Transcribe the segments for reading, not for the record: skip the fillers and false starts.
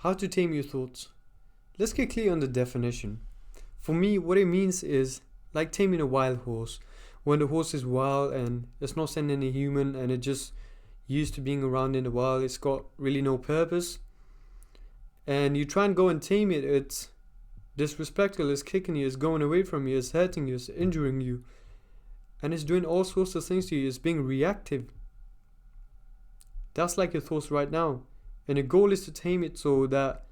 How to tame your thoughts. Let's get clear on the definition. For me, what it means is like taming a wild horse. When the horse is wild and it's not sending a human and it just used to being around in the wild, it's got really no purpose. And you try and go and tame it, it's disrespectful, it's kicking you, it's going away from you, it's hurting you, it's injuring you. And it's doing all sorts of things to you, it's being reactive. That's like your thoughts right now. And the goal is to tame it so that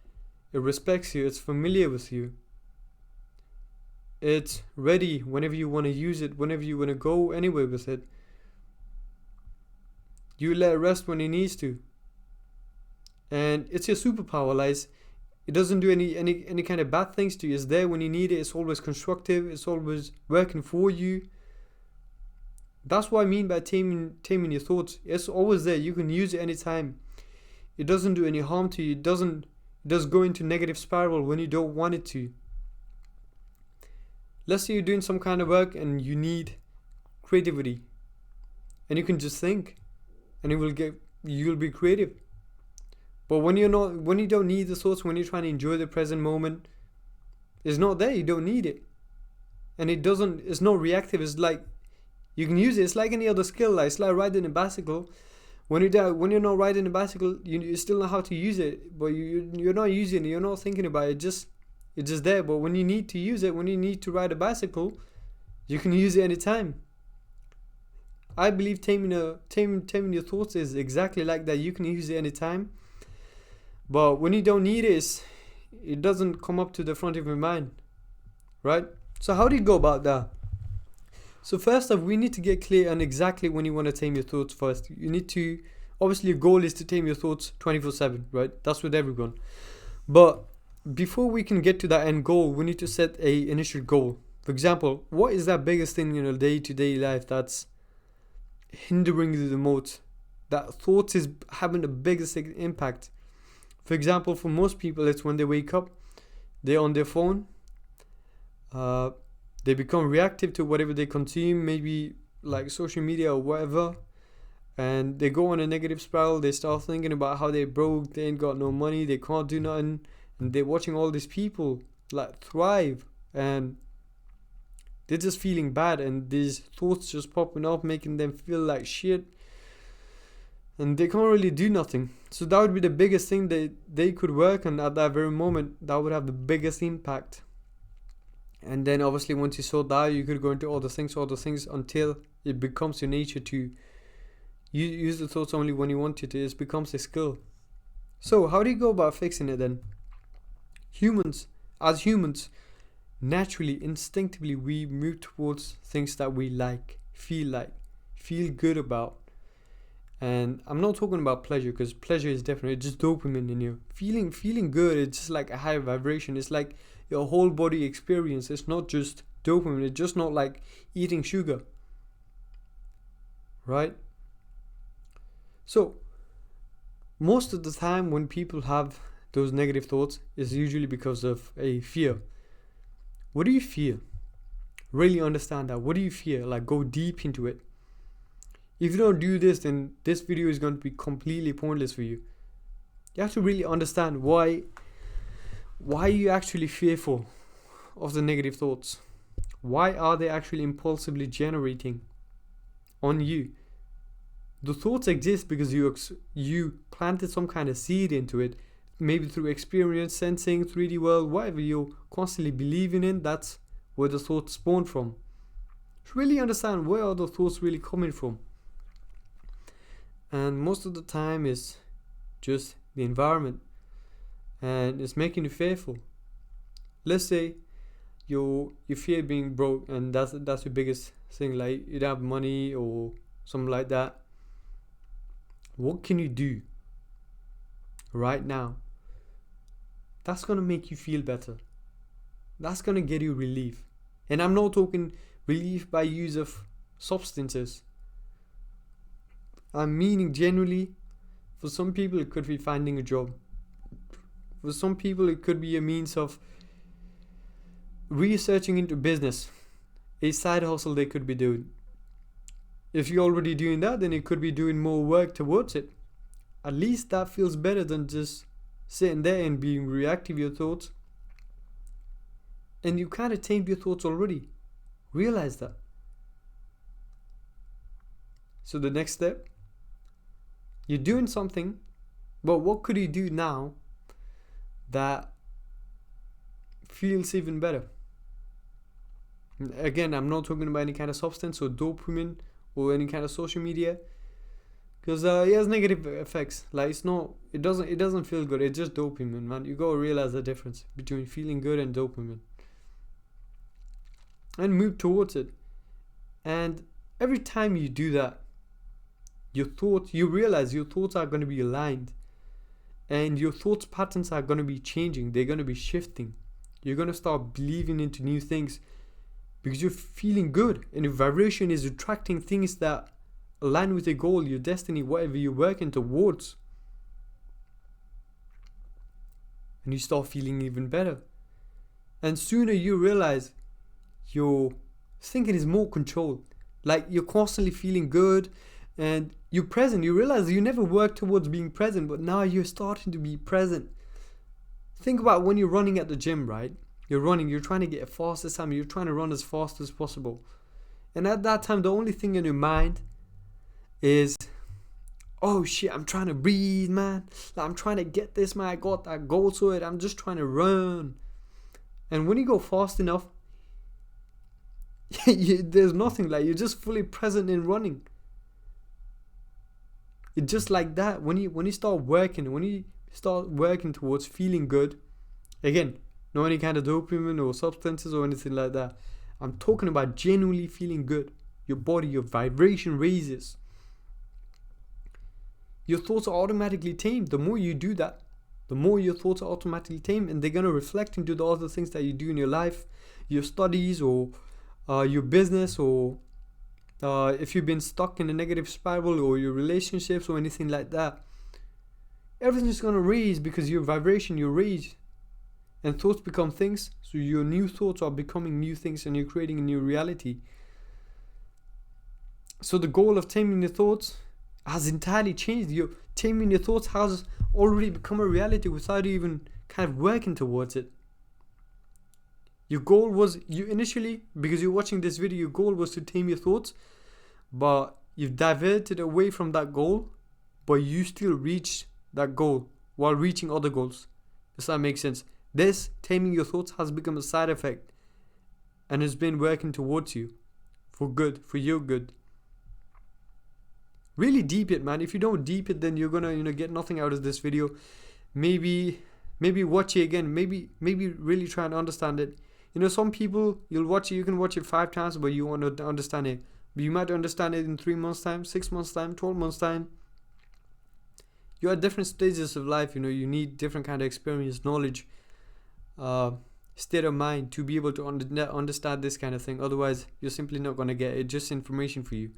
it respects you, it's familiar with you. It's ready whenever you want to use it, whenever you want to go anywhere with it. You let it rest when it needs to. And it's your superpower, like it doesn't do any kind of bad things to you. It's there when you need it, it's always constructive, it's always working for you. That's what I mean by taming your thoughts. It's always there, you can use it anytime. It doesn't do any harm to you, it does go into negative spiral when you don't want it to. Let's say you're doing some kind of work and you need creativity. And you can just think and you'll be creative. But when you don't need the thoughts, when you're trying to enjoy the present moment, it's not there, you don't need it. And it's not reactive, it's like, you can use it, it's like any other skill, like it's like riding a bicycle. When you're not riding a bicycle, you still know how to use it, but you're not using it, you're not thinking about it, it's just there. But when you need to use it, when you need to ride a bicycle, you can use it anytime. I believe taming your thoughts is exactly like that. You can use it anytime. But when you don't need it, it doesn't come up to the front of your mind. Right? So how do you go about that? So first off, we need to get clear on exactly when you want to tame your thoughts first. You need to, obviously your goal is to tame your thoughts 24/7, right? That's with everyone. But before we can get to that end goal, we need to set a initial goal. For example, what is that biggest thing in your day-to-day life that's hindering you the most? That thoughts is having the biggest impact. For example, for most people, it's when they wake up, they're on their phone, they become reactive to whatever they consume, maybe like social media or whatever, and they go on a negative spiral. They start thinking about how they're broke, they ain't got no money, they can't do nothing, and they're watching all these people like thrive, and they're just feeling bad, and these thoughts just popping up, making them feel like shit, and they can't really do nothing. So that would be the biggest thing that they could work on at that very moment. That would have the biggest impact. And then obviously once you sort that out, you could go into other things until it becomes your nature to use the thoughts only when you want it. It becomes a skill. So how do you go about fixing it then? As humans, naturally, instinctively, we move towards things that we like, feel good about. And I'm not talking about pleasure, because pleasure is definitely just dopamine in you. Feeling good, it's just like a high vibration. It's like your whole body experience. It's not just dopamine. It's just not like eating sugar. Right? So, most of the time when people have those negative thoughts, it's usually because of a fear. What do you fear? Really understand that. What do you fear? Like, go deep into it. If you don't do this, then this video is going to be completely pointless for you. You have to really understand why are you actually fearful of the negative thoughts? Why are they actually impulsively generating on you? The thoughts exist because you planted some kind of seed into it, maybe through experience, sensing, 3D world, whatever you're constantly believing in. That's where the thoughts spawn from. To really understand where are the thoughts really coming from. And most of the time it's just the environment, and it's making you fearful. Let's say you fear being broke, and that's your biggest thing, like you don't have money or something like that. What can you do right now that's gonna make you feel better? That's gonna get you relief. And I'm not talking relief by use of substances. I'm meaning generally, for some people it could be finding a job. For some people it could be a means of researching into business, a side hustle they could be doing. If you're already doing that, then it could be doing more work towards it. At least that feels better than just sitting there and being reactive to your thoughts. And you kind of tamed your thoughts already. Realize that. So the next step, you're doing something, but what could you do now that feels even better? Again, I'm not talking about any kind of substance or dopamine or any kind of social media, because it has negative effects. Like it doesn't feel good. It's just dopamine, man. You gotta realize the difference between feeling good and dopamine, and move towards it. And every time you do that, you realize your thoughts are going to be aligned, and your thoughts patterns are going to be changing. They're going to be shifting. You're going to start believing into new things because you're feeling good, and your vibration is attracting things that align with your goal, your destiny, whatever you're working towards. And you start feeling even better. And sooner you realize your thinking is more controlled. Like, you're constantly feeling good and you're present. You realize you never worked towards being present, but now you're starting to be present. Think about when you're running at the gym, right? You're running, you're trying to get a fastest time, you're trying to run as fast as possible. And at that time, the only thing in your mind is, oh shit, I'm trying to breathe, man. Like, I'm trying to get this, man. I got that goal to it. I'm just trying to run. And when you go fast enough, there's nothing. Like, you're just fully present in running. It's just like that. When you start working towards feeling good, again, no any kind of dopamine or substances or anything like that. I'm talking about genuinely feeling good. Your body, your vibration raises. Your thoughts are automatically tamed. The more you do that, the more your thoughts are automatically tamed, and they're going to reflect into the other things that you do in your life, your studies, or your business, or if you've been stuck in a negative spiral, or your relationships or anything like that. Everything's going to raise because your vibration, your rage, and thoughts become things. So your new thoughts are becoming new things, and you're creating a new reality. So the goal of taming your thoughts has entirely changed. Your taming your thoughts has already become a reality without even kind of working towards it. Your goal was, you initially, because you're watching this video, your goal was to tame your thoughts, but you've diverted away from that goal, but you still reached that goal while reaching other goals. Does that make sense? This taming your thoughts has become a side effect and has been working towards you for good, for your good. Really deep it, man. If you don't deep it, then you're gonna get nothing out of this video. Maybe watch it again. Maybe really try and understand it. Some people, you can watch it 5 times, but you want to understand it. But you might understand it in 3 months time, 6 months time, 12 months time. You're at different stages of life. You need different kind of experience, knowledge, state of mind to be able to understand this kind of thing. Otherwise, you're simply not going to get it. Just information for you.